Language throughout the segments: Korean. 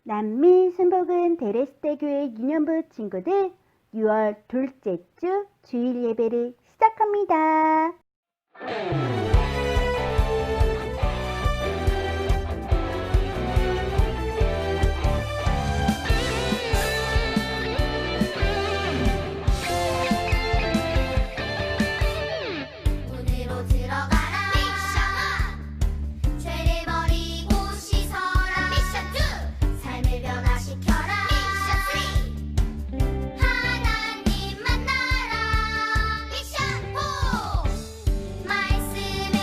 남미 순복음 데레스테 교회 유년부 친구들 6월 둘째 주 주일 예배를 시작합니다. 문으로 들어가라. 미션 1 죄를 버리고 씻어라. 미션 2 삶을 변화시켜라. 미션 3 하나님 만나라. 미션 4 말씀을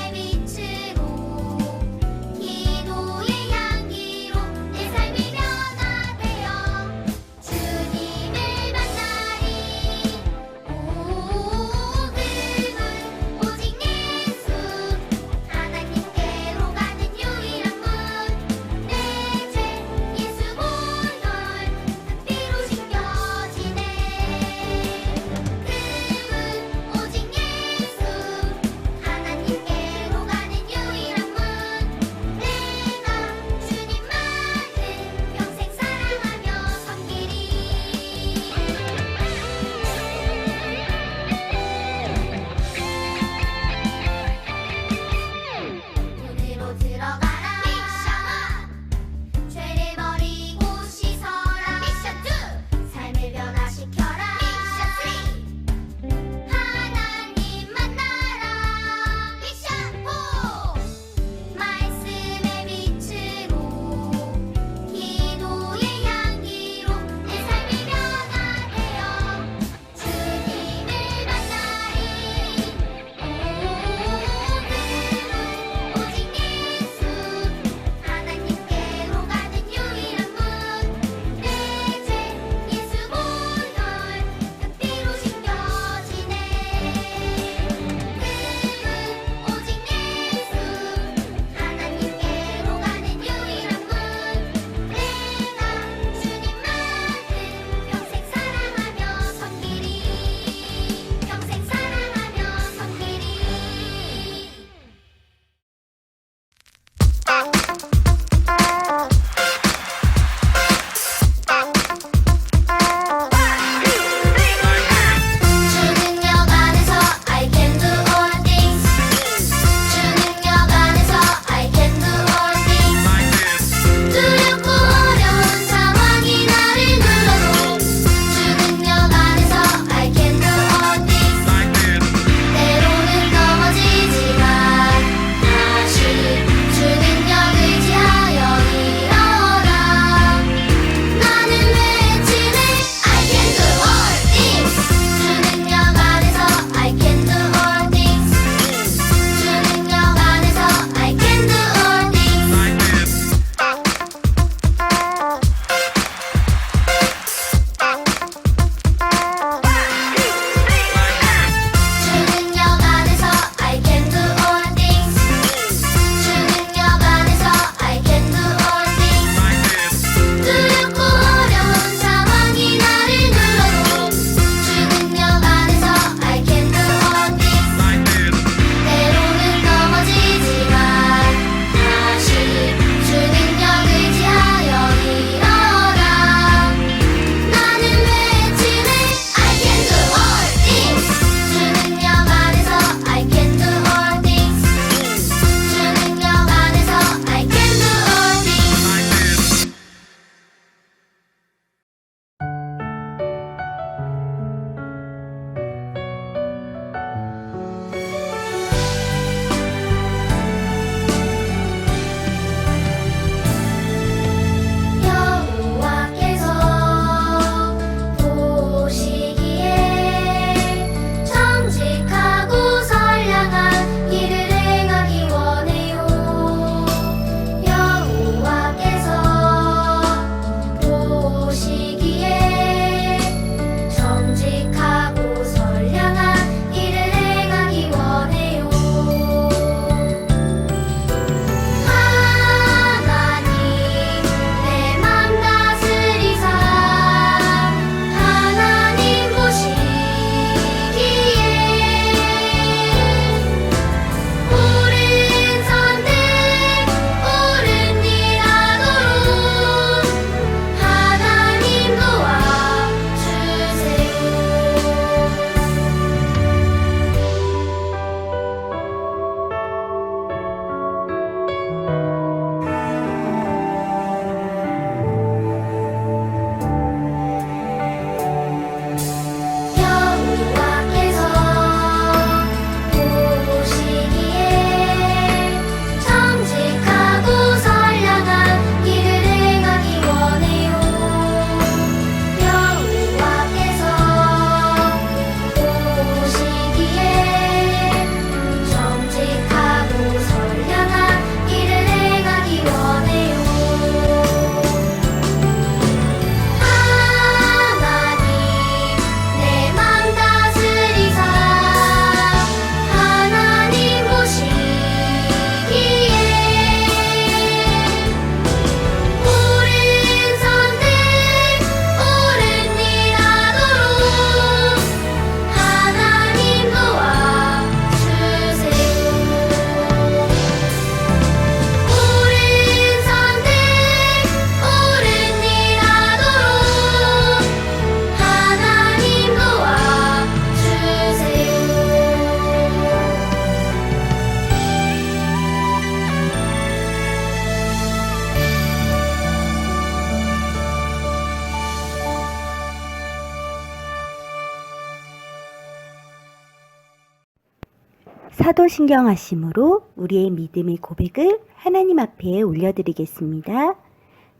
사도신경 하심으로 우리의 믿음의 고백을 하나님 앞에 올려드리겠습니다.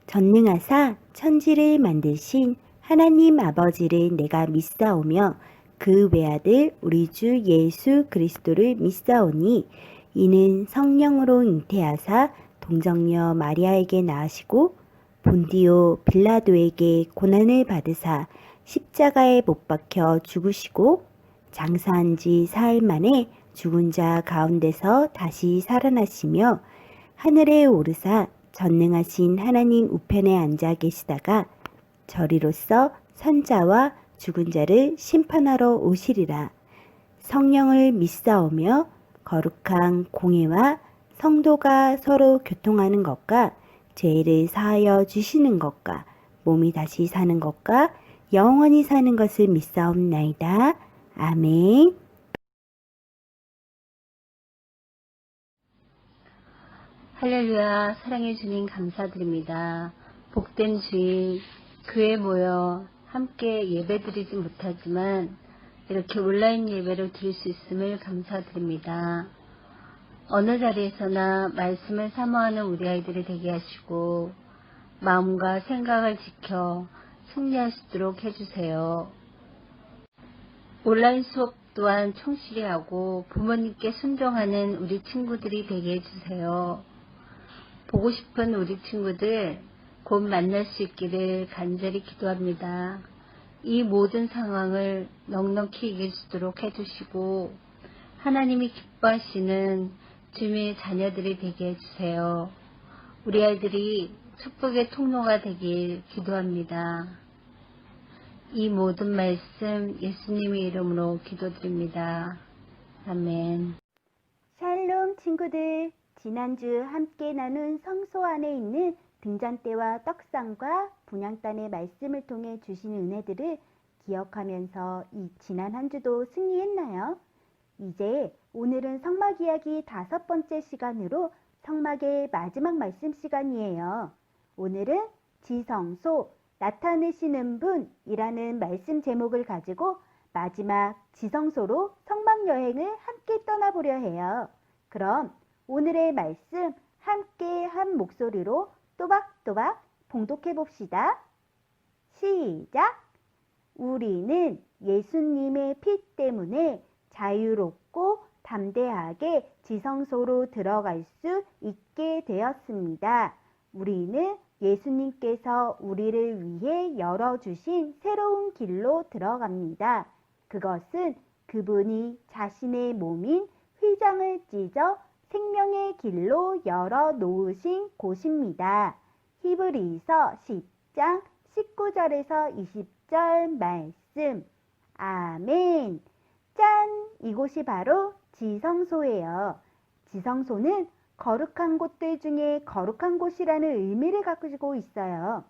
전능하사 천지를 만드신 하나님 아버지를 내가 믿사오며 그 외아들 우리 주 예수 그리스도를 믿사오니 이는 성령으로 잉태하사 동정녀 마리아에게 낳으시고 본디오 빌라도에게 고난을 받으사 십자가에 못 박혀 죽으시고 장사한 지 사흘 만에 죽은 자 가운데서 다시 살아나시며 하늘에 오르사 전능하신 하나님 우편에 앉아 계시다가 저리로서 선자와 죽은 자를 심판하러 오시리라. 성령을 믿사오며 거룩한 공예와 성도가 서로 교통하는 것과 죄를 사하여 주시는 것과 몸이 다시 사는 것과 영원히 사는 것을 믿사옵나이다. 아멘. 할렐루야. 사랑해 주님 감사드립니다. 복된 주일 교회 모여 함께 예배드리지 못하지만 이렇게 온라인 예배를 드릴 수 있음을 감사드립니다. 어느 자리에서나 말씀을 사모하는 우리 아이들이 되게 하시고 마음과 생각을 지켜 승리할 수 있도록 해주세요. 온라인 수업 또한 충실히 하고 부모님께 순종하는 우리 친구들이 되게 해주세요. 보고 싶은 우리 친구들 곧 만날 수 있기를 간절히 기도합니다. 이 모든 상황을 넉넉히 이길 수 있도록 해주시고 하나님이 기뻐하시는 주님의 자녀들이 되게 해주세요. 우리 아이들이 축복의 통로가 되길 기도합니다. 이 모든 말씀 예수님의 이름으로 기도드립니다. 아멘. 샬롬 친구들, 지난주 함께 나눈 성소 안에 있는 등잔대와 떡상과 분향단의 말씀을 통해 주신 은혜들을 기억하면서 이 지난 한 주도 승리했나요? 이제 오늘은 성막 이야기 5번째 시간으로 성막의 마지막 말씀 시간이에요. 오늘은 지성소, 나타내시는 분이라는 말씀 제목을 가지고 마지막 지성소로 성막 여행을 함께 떠나보려 해요. 그럼 오늘의 말씀 함께 한 목소리로 또박또박 봉독해 봅시다. 시작! 우리는 예수님의 피 때문에 자유롭고 담대하게 지성소로 들어갈 수 있게 되었습니다. 우리는 예수님께서 우리를 위해 열어주신 새로운 길로 들어갑니다. 그것은 그분이 자신의 몸인 휘장을 찢어 생명의 길로 열어 놓으신 곳입니다. 히브리서 10장 19절에서 20절 말씀. 아멘. 짠! 이곳이 바로 지성소예요. 지성소는 거룩한 곳들 중에 거룩한 곳이라는 의미를 가지고 있어요.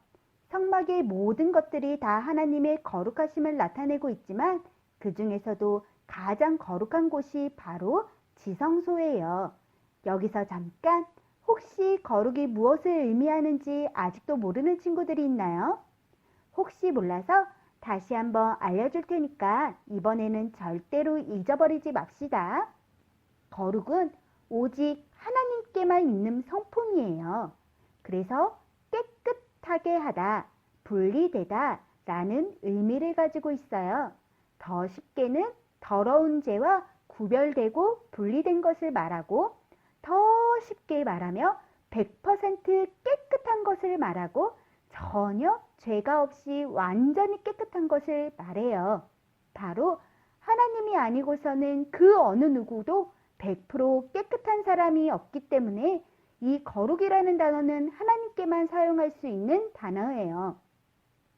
성막의 모든 것들이 다 하나님의 거룩하심을 나타내고 있지만 그 중에서도 가장 거룩한 곳이 바로 지성소예요. 여기서 잠깐 혹시 거룩이 무엇을 의미하는지 아직도 모르는 친구들이 있나요? 혹시 몰라서 다시 한번 알려줄 테니까 이번에는 절대로 잊어버리지 맙시다. 거룩은 오직 하나님께만 있는 성품이에요. 그래서 깨끗하게 하다, 분리되다 라는 의미를 가지고 있어요. 더 쉽게는 더러운 죄와 구별되고 분리된 것을 말하고 더 쉽게 말하며 100% 깨끗한 것을 말하고 전혀 죄가 없이 완전히 깨끗한 것을 말해요. 바로 하나님이 아니고서는 그 어느 누구도 100% 깨끗한 사람이 없기 때문에 이 거룩이라는 단어는 하나님께만 사용할 수 있는 단어예요.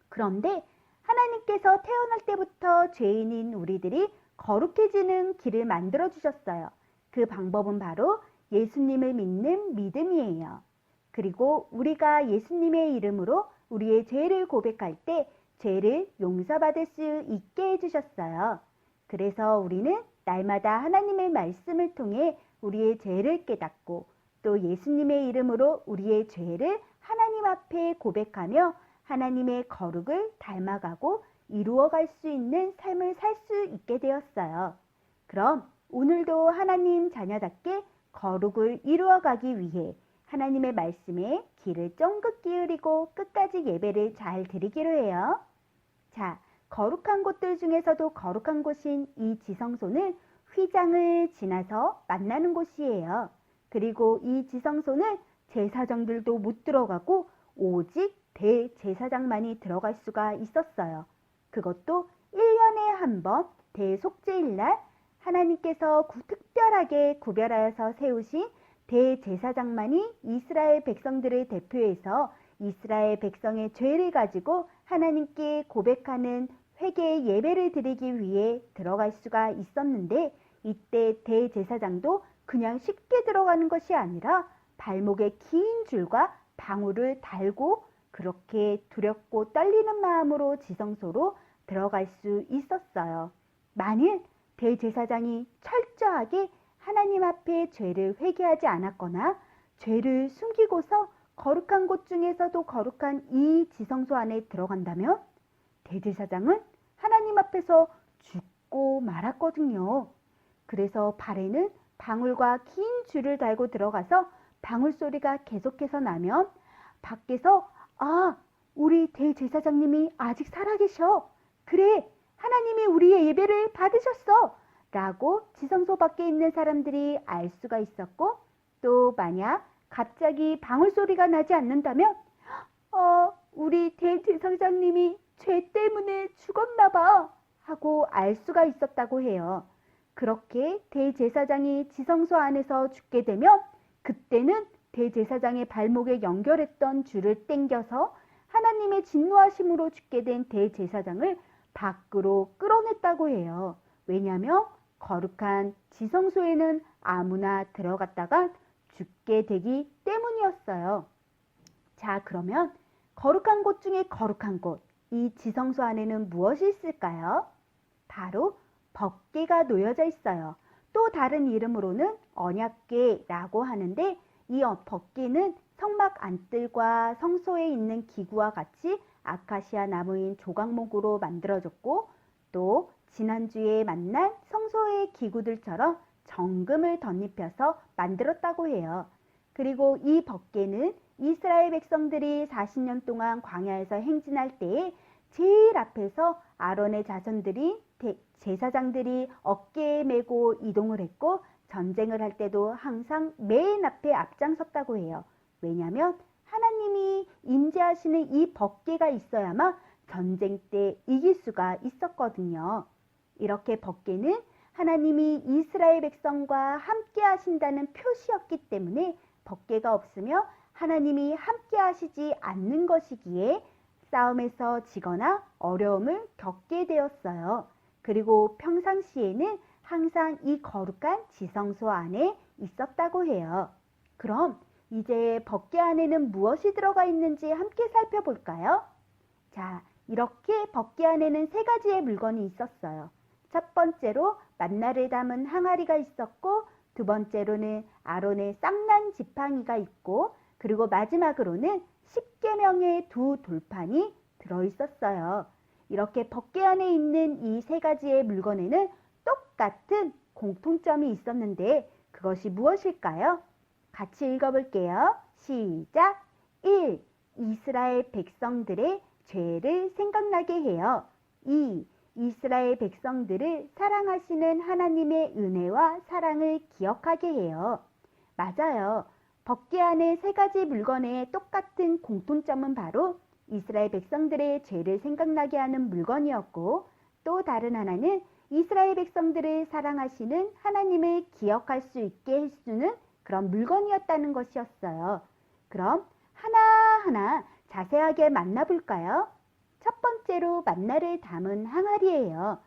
그런데 하나님께서 태어날 때부터 죄인인 우리들이 거룩해지는 길을 만들어 주셨어요. 그 방법은 바로 예수님을 믿는 믿음이에요. 그리고 우리가 예수님의 이름으로 우리의 죄를 고백할 때 죄를 용서받을 수 있게 해주셨어요. 그래서 우리는 날마다 하나님의 말씀을 통해 우리의 죄를 깨닫고 또 예수님의 이름으로 우리의 죄를 하나님 앞에 고백하며 하나님의 거룩을 닮아가고 이루어갈 수 있는 삶을 살 수 있게 되었어요. 그럼 오늘도 하나님 자녀답게 거룩을 이루어가기 위해 하나님의 말씀에 귀를 쫑긋 기울이고 끝까지 예배를 잘 드리기로 해요. 자, 거룩한 곳들 중에서도 거룩한 곳인 이 지성소는 휘장을 지나서 만나는 곳이에요. 그리고 이 지성소는 제사장들도 못 들어가고 오직 대제사장만이 들어갈 수가 있었어요. 그것도 1년에 한 번 대속죄일 날 하나님께서 특별하게 구별하여서 세우신 대제사장만이 이스라엘 백성들을 대표해서 이스라엘 백성의 죄를 가지고 하나님께 고백하는 회개의 예배를 드리기 위해 들어갈 수가 있었는데, 이때 대제사장도 그냥 쉽게 들어가는 것이 아니라 발목에 긴 줄과 방울을 달고 그렇게 두렵고 떨리는 마음으로 지성소로 들어갈 수 있었어요. 만일 대제사장이 철저하게 하나님 앞에 죄를 회개하지 않았거나 죄를 숨기고서 거룩한 곳 중에서도 거룩한 이 지성소 안에 들어간다면 대제사장은 하나님 앞에서 죽고 말았거든요. 그래서 발에는 방울과 긴 줄을 달고 들어가서 방울 소리가 계속해서 나면 밖에서 우리 대제사장님이 아직 살아계셔. 그래, 하나님이 우리의 예배를 받으셨어. 라고 지성소 밖에 있는 사람들이 알 수가 있었고, 또 만약 갑자기 방울 소리가 나지 않는다면 우리 대제사장님이 죄 때문에 죽었나 봐 하고 알 수가 있었다고 해요. 그렇게 대제사장이 지성소 안에서 죽게 되면 그때는 대제사장의 발목에 연결했던 줄을 땡겨서 하나님의 진노하심으로 죽게 된 대제사장을 밖으로 끌어냈다고 해요. 왜냐하면 거룩한 지성소에는 아무나 들어갔다가 죽게 되기 때문이었어요. 자, 그러면 거룩한 곳 중에 거룩한 곳, 이 지성소 안에는 무엇이 있을까요? 바로 법궤가 놓여져 있어요. 또 다른 이름으로는 언약궤라고 하는데, 이 법궤는 성막 안뜰과 성소에 있는 기구와 같이 아카시아 나무인 조각목으로 만들어졌고, 또 지난주에 만난 성소의 기구들처럼 정금을 덧입혀서 만들었다고 해요. 그리고 이 법궤는 이스라엘 백성들이 40년 동안 광야에서 행진할 때에 제일 앞에서 아론의 자손들이 제사장들이 어깨에 메고 이동을 했고, 전쟁을 할 때도 항상 맨 앞에 앞장섰다고 해요. 왜냐하면 하나님이 임재하시는 이 법궤가 있어야만 전쟁 때 이길 수가 있었거든요. 이렇게 법궤는 하나님이 이스라엘 백성과 함께 하신다는 표시였기 때문에 법궤가 없으며 하나님이 함께 하시지 않는 것이기에 싸움에서 지거나 어려움을 겪게 되었어요. 그리고 평상시에는 항상 이 거룩한 지성소 안에 있었다고 해요. 그럼 이제 법궤 안에는 무엇이 들어가 있는지 함께 살펴볼까요? 자, 이렇게 법궤 안에는 3가지의 물건이 있었어요. 첫 번째로 만나를 담은 항아리가 있었고, 두 번째로는 아론의 쌍난 지팡이가 있고, 그리고 마지막으로는 10계명의 2 돌판이 들어있었어요. 이렇게 법궤 안에 있는 이 3가지의 물건에는 똑같은 공통점이 있었는데 그것이 무엇일까요? 같이 읽어볼게요. 시작! 1. 이스라엘 백성들의 죄를 생각나게 해요. 2. 이스라엘 백성들을 사랑하시는 하나님의 은혜와 사랑을 기억하게 해요. 맞아요. 법궤 안에 3가지 물건의 똑같은 공통점은 바로 이스라엘 백성들의 죄를 생각나게 하는 물건이었고, 또 다른 하나는 이스라엘 백성들을 사랑하시는 하나님을 기억할 수 있게 해주는 그런 물건이었다는 것이었어요. 그럼 하나하나 자세하게 만나볼까요? 첫 번째로 만나를 담은 항아리예요.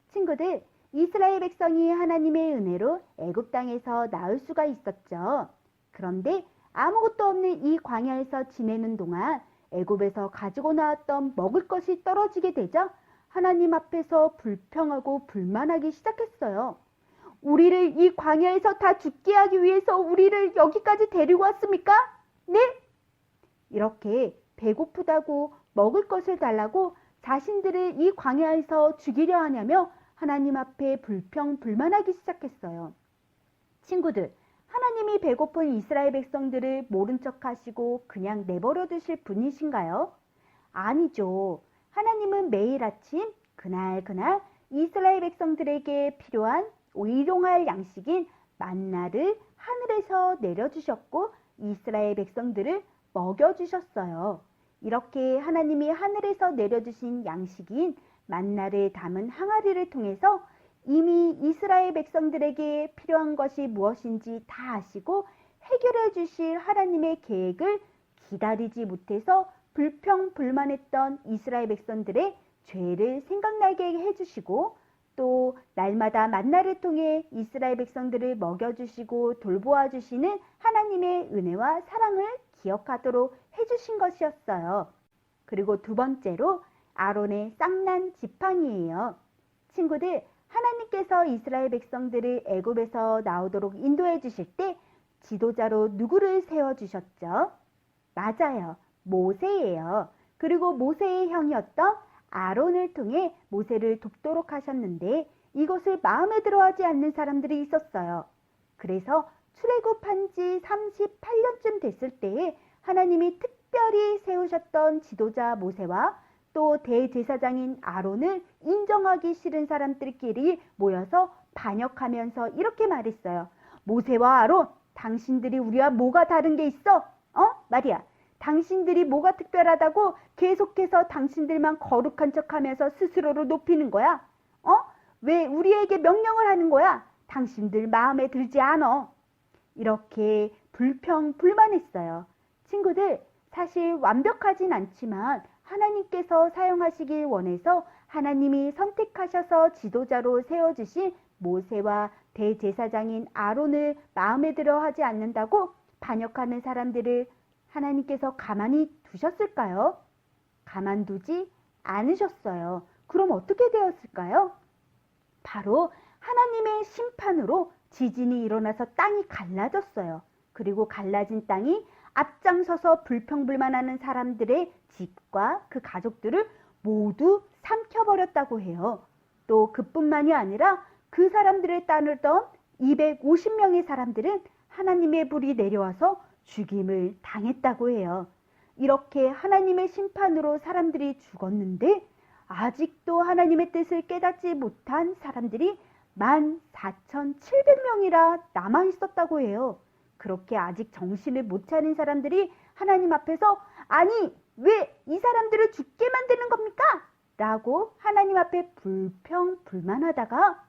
친구들, 이스라엘 백성이 하나님의 은혜로 애굽 땅에서 나올 수가 있었죠. 그런데 아무것도 없는 이 광야에서 지내는 동안 애굽에서 가지고 나왔던 먹을 것이 떨어지게 되자 하나님 앞에서 불평하고 불만하기 시작했어요. 우리를 이 광야에서 다 죽게 하기 위해서 우리를 여기까지 데리고 왔습니까? 네? 이렇게 배고프다고 먹을 것을 달라고 자신들을 이 광야에서 죽이려 하냐며 하나님 앞에 불평불만하기 시작했어요. 친구들, 하나님이 배고픈 이스라엘 백성들을 모른 척 하시고 그냥 내버려 두실 분이신가요? 아니죠. 하나님은 매일 아침 그날 이스라엘 백성들에게 필요한 일용할 양식인 만나를 하늘에서 내려주셨고 이스라엘 백성들을 먹여주셨어요. 이렇게 하나님이 하늘에서 내려주신 양식인 만나를 담은 항아리를 통해서 이미 이스라엘 백성들에게 필요한 것이 무엇인지 다 아시고 해결해 주실 하나님의 계획을 기다리지 못해서 불평불만했던 이스라엘 백성들의 죄를 생각나게 해주시고 또 날마다 만나를 통해 이스라엘 백성들을 먹여주시고 돌보아 주시는 하나님의 은혜와 사랑을 기억하도록 해주신 것이었어요. 그리고 두 번째로 아론의 쌍난 지팡이예요. 친구들, 하나님께서 이스라엘 백성들을 애굽에서 나오도록 인도해 주실 때 지도자로 누구를 세워주셨죠? 맞아요. 모세예요. 그리고 모세의 형이었던 아론을 통해 모세를 돕도록 하셨는데 이것을 마음에 들어하지 않는 사람들이 있었어요. 그래서 출애굽한 지 38년쯤 됐을 때에 하나님이 특별히 세우셨던 지도자 모세와 또 대제사장인 아론을 인정하기 싫은 사람들끼리 모여서 반역하면서 이렇게 말했어요. 모세와 아론, 당신들이 우리와 뭐가 다른 게 있어? 말이야. 당신들이 뭐가 특별하다고 계속해서 당신들만 거룩한 척하면서 스스로를 높이는 거야? 왜 우리에게 명령을 하는 거야? 당신들 마음에 들지 않아. 이렇게 불평불만했어요. 친구들, 사실 완벽하진 않지만 하나님께서 사용하시길 원해서 하나님이 선택하셔서 지도자로 세워주신 모세와 대제사장인 아론을 마음에 들어 하지 않는다고 반역하는 사람들을 하나님께서 가만히 두셨을까요? 가만두지 않으셨어요. 그럼 어떻게 되었을까요? 바로 하나님의 심판으로 지진이 일어나서 땅이 갈라졌어요. 그리고 갈라진 땅이 앞장서서 불평불만하는 사람들의 집과 그 가족들을 모두 삼켜버렸다고 해요. 또 그뿐만이 아니라 그 사람들을 따르던 250명의 사람들은 하나님의 불이 내려와서 죽임을 당했다고 해요. 이렇게 하나님의 심판으로 사람들이 죽었는데 아직도 하나님의 뜻을 깨닫지 못한 사람들이 14,700명이나 남아있었다고 해요. 그렇게 아직 정신을 못 차린 사람들이 하나님 앞에서 아니 왜 이 사람들을 죽게 만드는 겁니까? 라고 하나님 앞에 불평불만하다가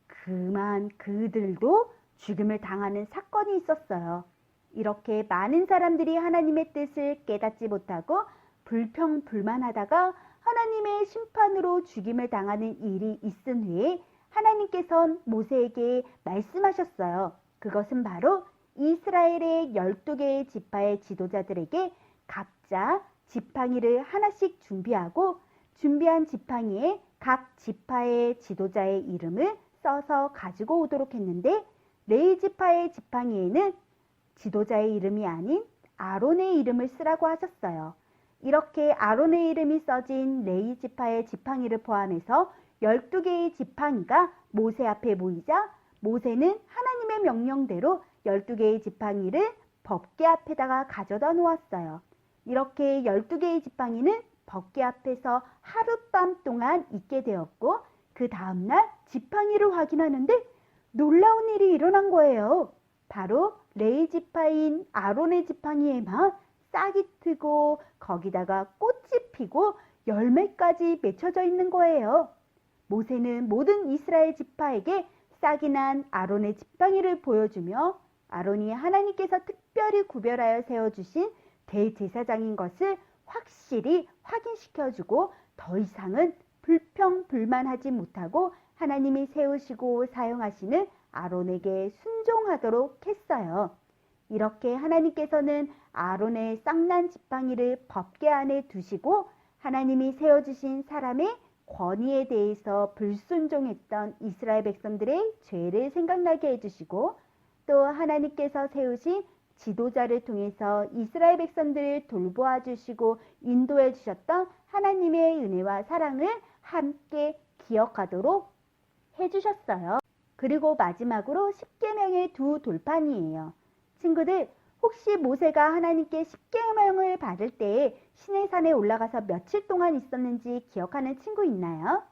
그만 그들도 죽임을 당하는 사건이 있었어요. 이렇게 많은 사람들이 하나님의 뜻을 깨닫지 못하고 불평불만하다가 하나님의 심판으로 죽임을 당하는 일이 있은 후에 하나님께서는 모세에게 말씀하셨어요. 그것은 바로 이스라엘의 12개의 지파의 지도자들에게 각자 지팡이를 하나씩 준비하고 준비한 지팡이에 각 지파의 지도자의 이름을 써서 가지고 오도록 했는데 레위 지파의 지팡이에는 지도자의 이름이 아닌 아론의 이름을 쓰라고 하셨어요. 이렇게 아론의 이름이 써진 레위 지파의 지팡이를 포함해서 12개의 지팡이가 모세 앞에 모이자 모세는 하나님의 명령대로 12개의 지팡이를 법궤 앞에다가 가져다 놓았어요. 이렇게 12개의 지팡이는 법궤 앞에서 하룻밤 동안 있게 되었고 그 다음날 지팡이를 확인하는데 놀라운 일이 일어난 거예요. 바로 레위 지파인 아론의 지팡이에만 싹이 트고 거기다가 꽃이 피고 열매까지 맺혀져 있는 거예요. 모세는 모든 이스라엘 지파에게 싹이 난 아론의 지팡이를 보여주며 아론이 하나님께서 특별히 구별하여 세워주신 대제사장인 것을 확실히 확인시켜주고 더 이상은 불평불만하지 못하고 하나님이 세우시고 사용하시는 아론에게 순종하도록 했어요. 이렇게 하나님께서는 아론의 쌍난 지팡이를 법궤 안에 두시고 하나님이 세워주신 사람의 권위에 대해서 불순종했던 이스라엘 백성들의 죄를 생각나게 해주시고 또 하나님께서 세우신 지도자를 통해서 이스라엘 백성들을 돌보아 주시고 인도해 주셨던 하나님의 은혜와 사랑을 함께 기억하도록 해주셨어요. 그리고 마지막으로 십계명의 두 돌판이에요. 친구들, 혹시 모세가 하나님께 십계명을 받을 때에 시내산에 올라가서 며칠 동안 있었는지 기억하는 친구 있나요?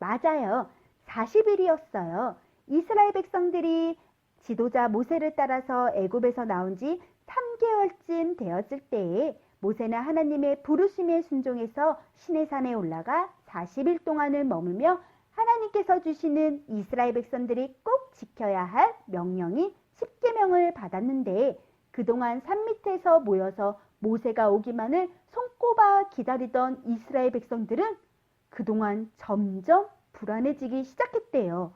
맞아요. 40일이었어요. 이스라엘 백성들이 지도자 모세를 따라서 애굽에서 나온 지 3개월쯤 되었을 때에 모세는 하나님의 부르심에 순종해서 시내산에 올라가 40일 동안을 머물며 하나님께서 주시는 이스라엘 백성들이 꼭 지켜야 할 명령인 십계명을 받았는데 그동안 산 밑에서 모여서 모세가 오기만을 손꼽아 기다리던 이스라엘 백성들은 그동안 점점 불안해지기 시작했대요.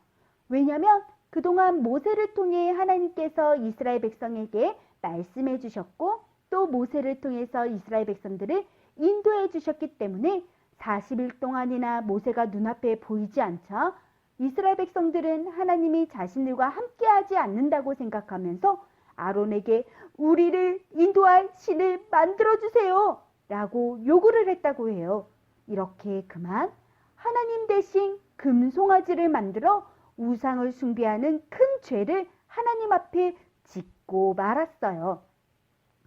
왜냐하면 그동안 모세를 통해 하나님께서 이스라엘 백성에게 말씀해 주셨고 또 모세를 통해서 이스라엘 백성들을 인도해 주셨기 때문에 40일 동안이나 모세가 눈앞에 보이지 않자 이스라엘 백성들은 하나님이 자신들과 함께하지 않는다고 생각하면서 아론에게 우리를 인도할 신을 만들어주세요 라고 요구를 했다고 해요. 이렇게 그만 하나님 대신 금송아지를 만들어 우상을 숭배하는 큰 죄를 하나님 앞에 짓고 말았어요.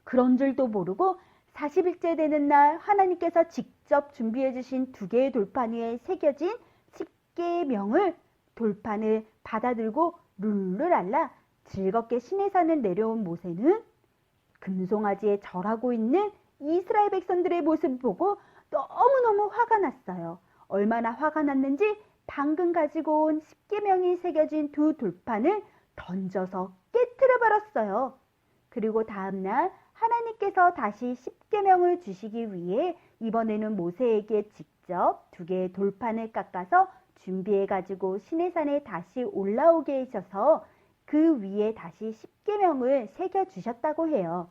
그런 줄도 모르고 40일째 되는 날 하나님께서 직접 준비해 주신 2개의 돌판 위에 새겨진 십계명을 돌판을 받아들고 룰루랄라 즐겁게 시내산을 내려온 모세는 금송아지에 절하고 있는 이스라엘 백성들의 모습을 보고 너무너무 화가 났어요. 얼마나 화가 났는지 방금 가지고 온 십계명이 새겨진 2 돌판을 던져서 깨트려 버렸어요. 그리고 다음날 하나님께서 다시 십계명을 주시기 위해 이번에는 모세에게 직접 2개의 돌판을 깎아서 준비해 가지고 시내산에 다시 올라오게 하셔서 그 위에 다시 십계명을 새겨 주셨다고 해요.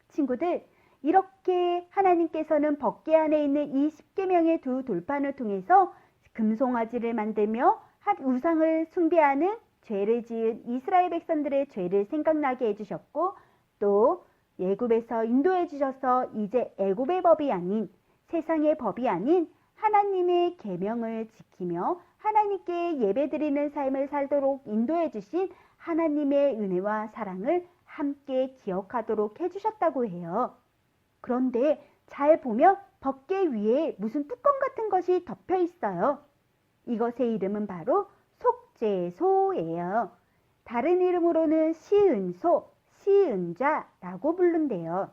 친구들, 이렇게 하나님께서는 법궤 안에 있는 이 십계명의 2 돌판을 통해서 금송아지를 만들며 우상을 숭배하는 죄를 지은 이스라엘 백성들의 죄를 생각나게 해주셨고 또 애굽에서 인도해 주셔서 이제 애굽의 법이 아닌 세상의 법이 아닌 하나님의 계명을 지키며 하나님께 예배드리는 삶을 살도록 인도해 주신 하나님의 은혜와 사랑을 함께 기억하도록 해주셨다고 해요. 그런데 잘 보면 법궤 위에 무슨 뚜껑 같은 것이 덮여 있어요. 이것의 이름은 바로 속죄소예요. 다른 이름으로는 시은소, 시은좌라고 부른대요.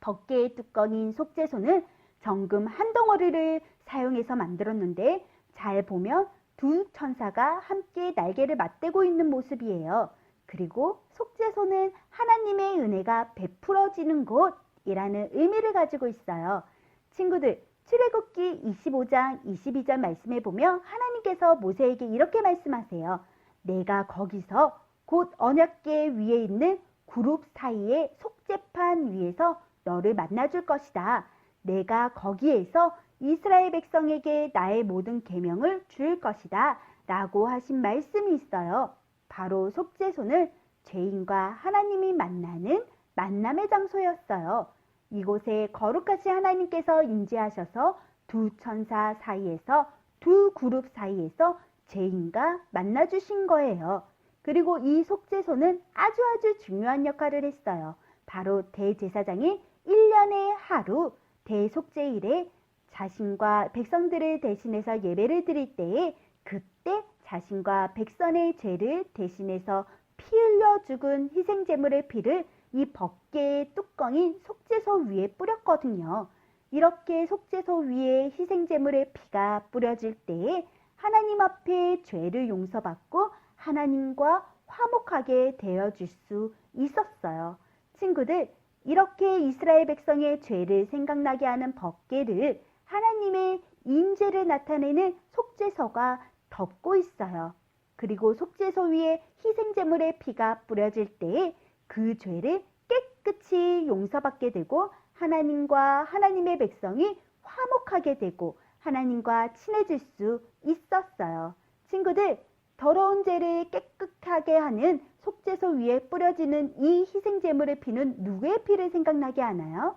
법궤의 뚜껑인 속죄소는 정금 한 덩어리를 사용해서 만들었는데 잘 보면 2 천사가 함께 날개를 맞대고 있는 모습이에요. 그리고 속죄소는 하나님의 은혜가 베풀어지는 곳이라는 의미를 가지고 있어요. 친구들, 출애굽기 25장 22절 말씀에 보면 하나님께서 모세에게 이렇게 말씀하세요. 내가 거기서 곧 언약궤 위에 있는 그룹 사이의 속죄판 위에서 너를 만나줄 것이다. 내가 거기에서 이스라엘 백성에게 나의 모든 계명을 줄 것이다. 라고 하신 말씀이 있어요. 바로 속죄소는 죄인과 하나님이 만나는 만남의 장소였어요. 이곳에 거룩하신 하나님께서 임재하셔서 2 천사 사이에서 2 그룹 사이에서 죄인과 만나주신 거예요. 그리고 이 속죄소는 아주 중요한 역할을 했어요. 바로 대제사장이 1년에 하루 대속죄일에 자신과 백성들을 대신해서 예배를 드릴 때에 그때 자신과 백성의 죄를 대신해서 피 흘려 죽은 희생제물의 피를 이 법궤의 뚜껑인 속죄소 위에 뿌렸거든요. 이렇게 속죄소 위에 희생제물의 피가 뿌려질 때에 하나님 앞에 죄를 용서받고 하나님과 화목하게 되어줄 수 있었어요. 친구들, 이렇게 이스라엘 백성의 죄를 생각나게 하는 법궤를 하나님의 임재를 나타내는 속죄소가 덮고 있어요. 그리고 속죄소 위에 희생제물의 피가 뿌려질 때에 그 죄를 깨끗이 용서받게 되고 하나님과 하나님의 백성이 화목하게 되고 하나님과 친해질 수 있었어요. 친구들, 더러운 죄를 깨끗하게 하는 속죄소 위에 뿌려지는 이 희생제물의 피는 누구의 피를 생각나게 하나요?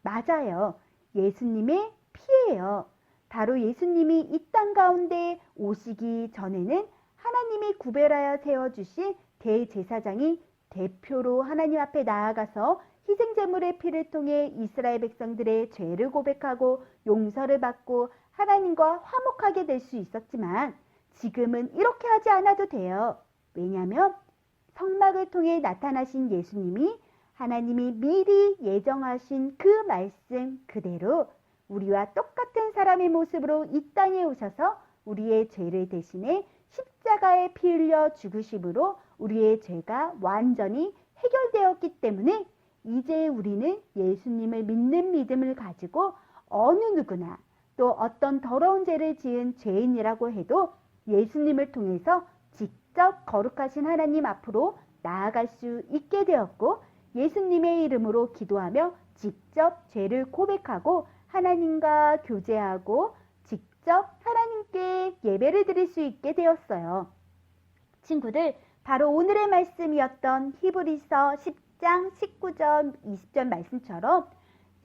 맞아요. 예수님의 피예요. 바로 예수님이 이 땅 가운데 오시기 전에는 하나님이 구별하여 세워주신 대제사장이 대표로 하나님 앞에 나아가서 희생제물의 피를 통해 이스라엘 백성들의 죄를 고백하고 용서를 받고 하나님과 화목하게 될 수 있었지만 지금은 이렇게 하지 않아도 돼요. 왜냐하면 성막을 통해 나타나신 예수님이 하나님이 미리 예정하신 그 말씀 그대로 우리와 똑같은 사람의 모습으로 이 땅에 오셔서 우리의 죄를 대신해 십자가에 피 흘려 죽으심으로 우리의 죄가 완전히 해결되었기 때문에 이제 우리는 예수님을 믿는 믿음을 가지고 어느 누구나 또 어떤 더러운 죄를 지은 죄인이라고 해도 예수님을 통해서 직접 거룩하신 하나님 앞으로 나아갈 수 있게 되었고 예수님의 이름으로 기도하며 직접 죄를 고백하고 하나님과 교제하고 직접 하나님께 예배를 드릴 수 있게 되었어요. 친구들, 바로 오늘의 말씀이었던 히브리서 10장 19절 20절 말씀처럼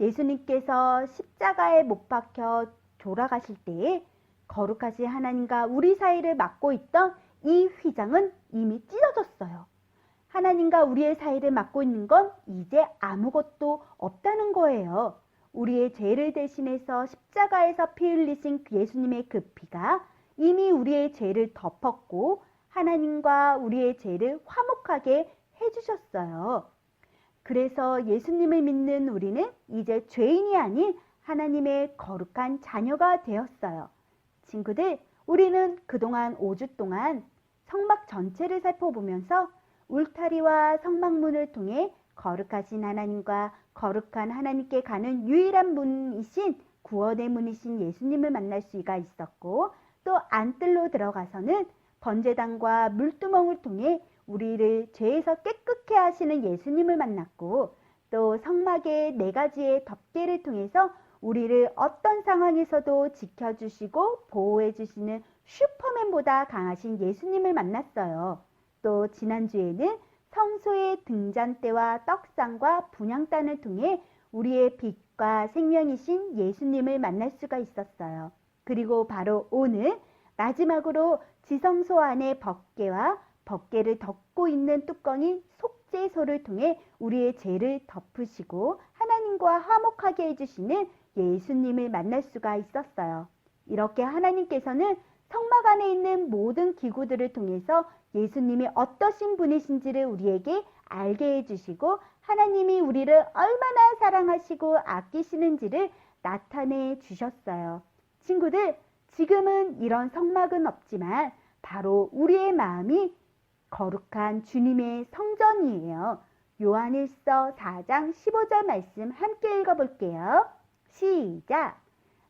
예수님께서 십자가에 못 박혀 돌아가실 때에 거룩하신 하나님과 우리 사이를 막고 있던 이 휘장은 이미 찢어졌어요. 하나님과 우리의 사이를 막고 있는 건 이제 아무것도 없다는 거예요. 우리의 죄를 대신해서 십자가에서 피 흘리신 예수님의 그 피가 이미 우리의 죄를 덮었고 하나님과 우리의 죄를 화목하게 해주셨어요. 그래서 예수님을 믿는 우리는 이제 죄인이 아닌 하나님의 거룩한 자녀가 되었어요. 친구들, 우리는 그동안 5주 동안 성막 전체를 살펴보면서 울타리와 성막문을 통해 거룩하신 하나님과 거룩한 하나님께 가는 유일한 문이신 구원의 문이신 예수님을 만날 수가 있었고 또 안뜰로 들어가서는 번제단과 물두멍을 통해 우리를 죄에서 깨끗게 하시는 예수님을 만났고 또 성막의 4가지의 덮개를 통해서 우리를 어떤 상황에서도 지켜주시고 보호해주시는 슈퍼맨보다 강하신 예수님을 만났어요. 또 지난주에는 성소의 등잔대와 떡상과 분향단을 통해 우리의 빛과 생명이신 예수님을 만날 수가 있었어요. 그리고 바로 오늘 마지막으로 지성소 안에 법궤를 덮고 있는 뚜껑인 속죄소를 통해 우리의 죄를 덮으시고 하나님과 화목하게 해주시는 예수님을 만날 수가 있었어요. 이렇게 하나님께서는 성막 안에 있는 모든 기구들을 통해서 예수님이 어떠신 분이신지를 우리에게 알게 해주시고 하나님이 우리를 얼마나 사랑하시고 아끼시는지를 나타내 주셨어요. 친구들, 지금은 이런 성막은 없지만 바로 우리의 마음이 거룩한 주님의 성전이에요. 요한일서 4장 15절 말씀 함께 읽어볼게요. 시작!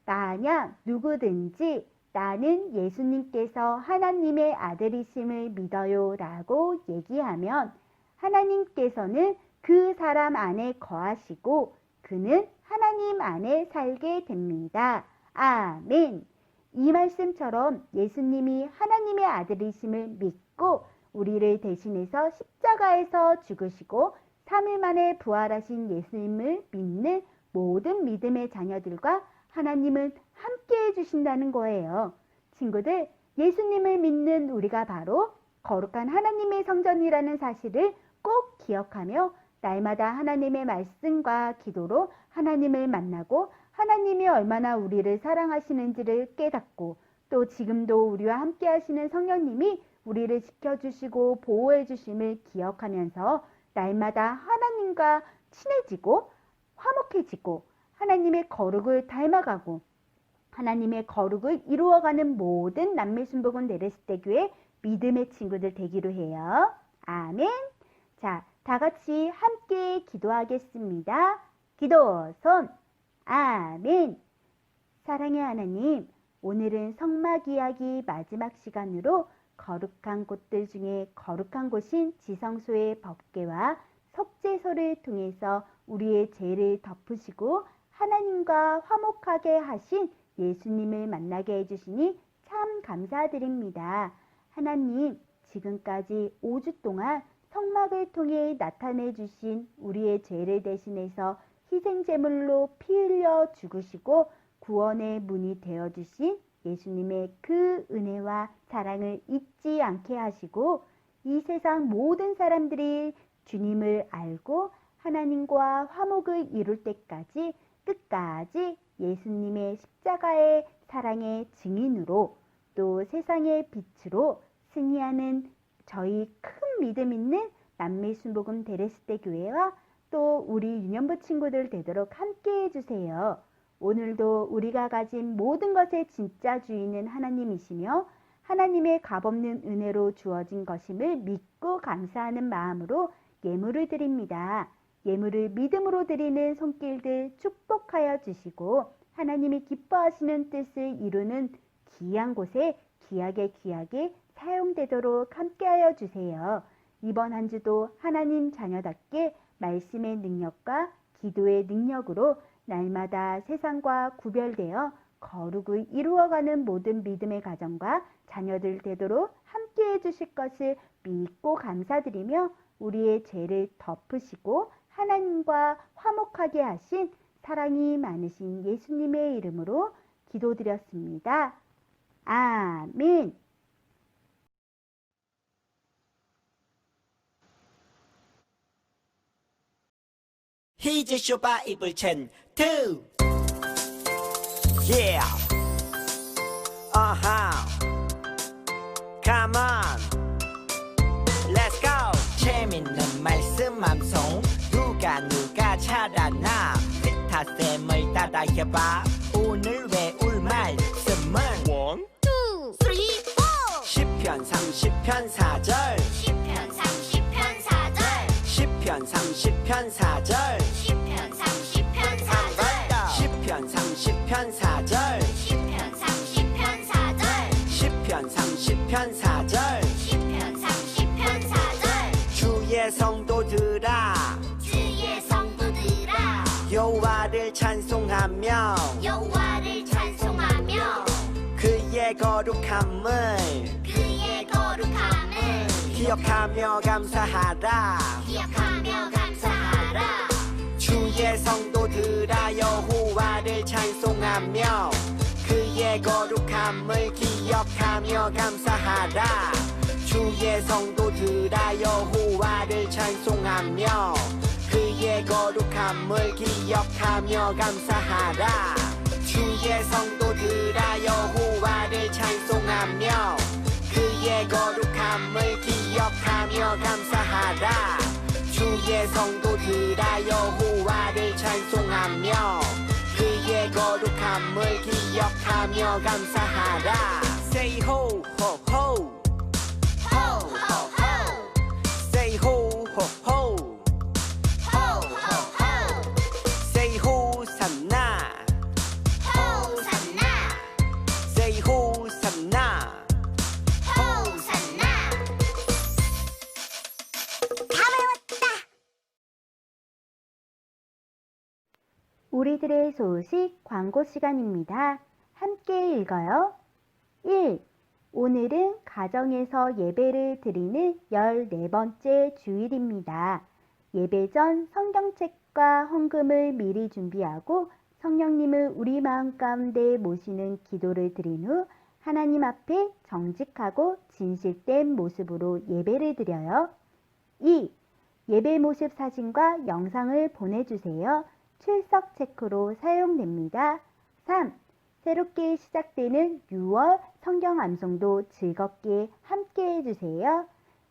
만약 누구든지 나는 예수님께서 하나님의 아들이심을 믿어요 라고 얘기하면 하나님께서는 그 사람 안에 거하시고 그는 하나님 안에 살게 됩니다. 아멘. 이 말씀처럼 예수님이 하나님의 아들이심을 믿고 우리를 대신해서 십자가에서 죽으시고 3일 만에 부활하신 예수님을 믿는 모든 믿음의 자녀들과 하나님은 함께 해주신다는 거예요. 친구들, 예수님을 믿는 우리가 바로 거룩한 하나님의 성전이라는 사실을 꼭 기억하며 날마다 하나님의 말씀과 기도로 하나님을 만나고 하나님이 얼마나 우리를 사랑하시는지를 깨닫고 또 지금도 우리와 함께 하시는 성령님이 우리를 지켜주시고 보호해 주심을 기억하면서 날마다 하나님과 친해지고 화목해지고 하나님의 거룩을 닮아가고 하나님의 거룩을 이루어가는 모든 남매순복음 내레스대교회 믿음의 친구들 되기로 해요. 아멘. 자, 다 같이 함께 기도하겠습니다. 기도 손. 아멘. 사랑의 하나님, 오늘은 성막 이야기 마지막 시간으로 거룩한 곳들 중에 거룩한 곳인 지성소의 법궤와 속죄소를 통해서 우리의 죄를 덮으시고 하나님과 화목하게 하신 예수님을 만나게 해주시니 참 감사드립니다. 하나님, 지금까지 5주 동안 성막을 통해 나타내 주신 우리의 죄를 대신해서 희생제물로 피 흘려 죽으시고 구원의 문이 되어주신 예수님의 그 은혜와 사랑을 잊지 않게 하시고 이 세상 모든 사람들이 주님을 알고 하나님과 화목을 이룰 때까지 끝까지 예수님의 십자가의 사랑의 증인으로 또 세상의 빛으로 승리하는 저희 큰 믿음 있는 남미순복음 데레스테 교회와 또 우리 유년부 친구들 되도록 함께 해주세요. 오늘도 우리가 가진 모든 것의 진짜 주인은 하나님이시며 하나님의 값없는 은혜로 주어진 것임을 믿고 감사하는 마음으로 예물을 드립니다. 예물을 믿음으로 드리는 손길들 축복하여 주시고 하나님이 기뻐하시는 뜻을 이루는 귀한 곳에 귀하게 사용되도록 함께하여 주세요. 이번 한 주도 하나님 자녀답게 말씀의 능력과 기도의 능력으로 날마다 세상과 구별되어 거룩을 이루어가는 모든 믿음의 가정과 자녀들 되도록 함께해 주실 것을 믿고 감사드리며 우리의 죄를 덮으시고 하나님과 화목하게 하신 사랑이 많으신 예수님의 이름으로 기도드렸습니다. 아멘. Here's your Bible 10, 2. Yeah. Come on. Let's go. 재밌는 말씀 암송. 누가 잘하나. 피타쌤을 따라 해봐. 오늘 외울 말씀은 1, 2, 3, 4 10편 30편 4절. 10편 30편 4절 10편 30편 4절. 10편 30편 4절 10편 30편 4절. 10편 30편 4절 10편 30편 4절. 10편 30편 4절 주의 성도들아 주의 성도들아 여호와를 찬송하며 여호와를 찬송하며 그의 거룩함을 그의 거룩함을 기억하며 감사하라. 기억하며 감사하라. 주의 성도들아 여호와를 찬송하며 그의 거룩함을 기억하며 감사하라. 주의 성도들아 여호와를 찬송하며 그의 거룩함을 기억하며 감사하라. 주의 성도들아 여호와를 찬송하며 그의 거룩함을 기억하며 감사하라. 주의 성도들아 여호와를 찬송하며 그의 거룩함을 기억하며 감사하라. Say ho ho ho. 호호호 Say ho ho ho. 호호호 Say 호산나. 호산나 Say 호산나. 호산나 다 외웠다. 우리들의 소식 광고 시간입니다. 함께 읽어요. 1. 오늘은 가정에서 예배를 드리는 14번째 주일입니다. 예배 전 성경책과 헌금을 미리 준비하고 성령님을 우리 마음 가운데 모시는 기도를 드린 후 하나님 앞에 정직하고 진실된 모습으로 예배를 드려요. 2. 예배 모습 사진과 영상을 보내주세요. 출석 체크로 사용됩니다. 3. 새롭게 시작되는 6월 성경 암송도 즐겁게 함께 해주세요.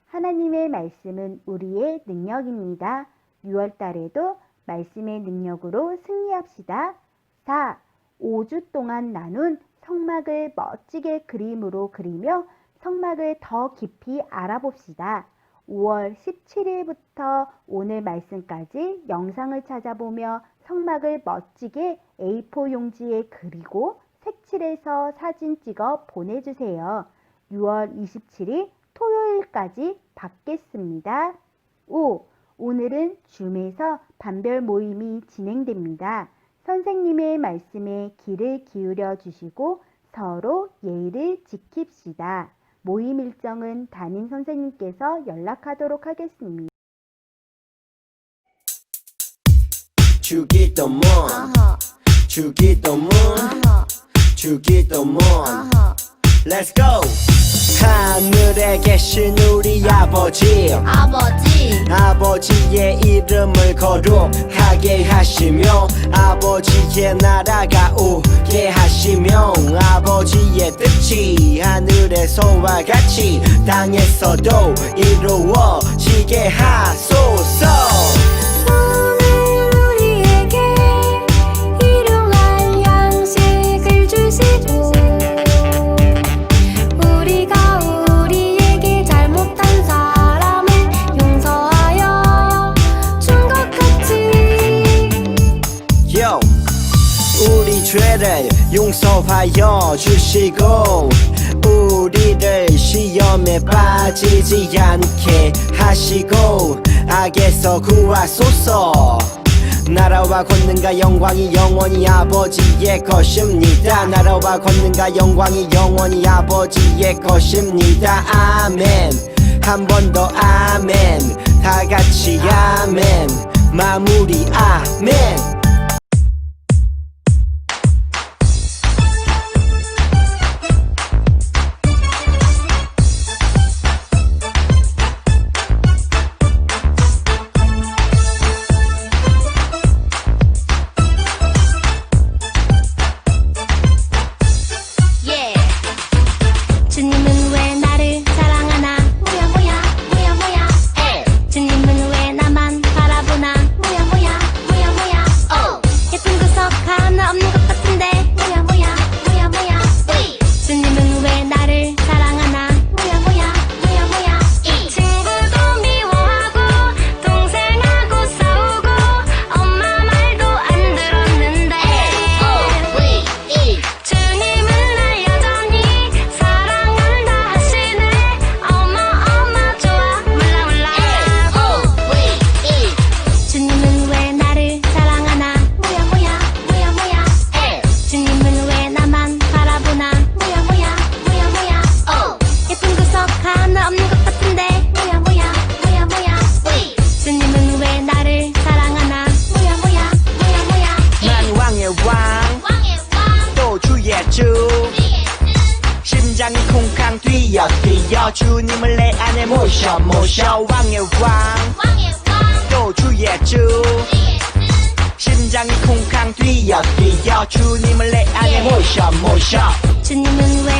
하나님의 말씀은 우리의 능력입니다. 6월 달에도 말씀의 능력으로 승리합시다. 4. 5주 동안 나눈 성막을 멋지게 그림으로 그리며 성막을 더 깊이 알아봅시다. 5월 17일부터 오늘 말씀까지 영상을 찾아보며 성막을 멋지게 A4 용지에 그리고 색칠해서 사진 찍어 보내주세요. 6월 27일 토요일까지 받겠습니다. 5. 오늘은 줌에서 반별 모임이 진행됩니다. 선생님의 말씀에 귀를 기울여 주시고 서로 예의를 지킵시다. 모임 일정은 담임 선생님께서 연락하도록 하겠습니다. 주기도문 주기도문 어허 주기도문 어허 Let's go 하늘에 계신 우리 아버지 아버지 아버지의 이름을 거룩하게 하시며 아버지의 나라가 오게 하시며 아버지의 뜻이 하늘에서와 같이 땅에서도 이루어지게 하소서 오늘 우리에게 일용할 양식을 주시고 우리가 우리에게 잘못한 사람을 용서하여 준 것 같이 Yo, 우리 죄를 용서하여 주시고 우리를 시험에 빠지지 않게 하시고 악에서 구하소서 나라와 권능과 영광이 영원히 아버지의 것입니다 나라와 권능과 영광이 영원히 아버지의 것입니다 아멘 한 번 더 아멘 다 같이 아멘 마무리 아멘 예 주님은 왜 나를 사랑하나 뭐야 뭐야 뭐야 뭐야 에 주님은 왜 나만 바라보나 뭐야 뭐야 뭐야 뭐야 오 예쁜 구석 하나 없는 것 같은데 뭐야 뭐야 뭐야 뭐야 위 주님은 왜 나를 사랑하나 뭐야 뭐야 뭐야 뭐야 이 친구도 미워하고 동생하고 싸우고 엄마 말도 안 들었는데 위 주님은 날 여전히 사랑한다 하시네 어머 좋아 몰라 주님은 왜 나를 사랑하나 뭐야 뭐야 뭐야 뭐야 에 주님은 왜 나만 바라보나 뭐야 뭐야 뭐야 뭐야 오 예쁜 구석 하나 없는 것 같은데 뭐야 뭐야 뭐야 뭐야 위 주님은 왜 나를 사랑하나 뭐야 뭐야 뭐야 뭐야 난 왕의 왕 왕의 왕 또 주의 주 위에 심장이 쿵쾅 뛰어 뛰어 주님을 내 안에 모셔 모셔 왕의 왕 왕의 왕 또 주의 주 위에 심장이 쿵쾅 뛰어 뛰어 주님을 내 안에 모셔 모셔 주님은 왜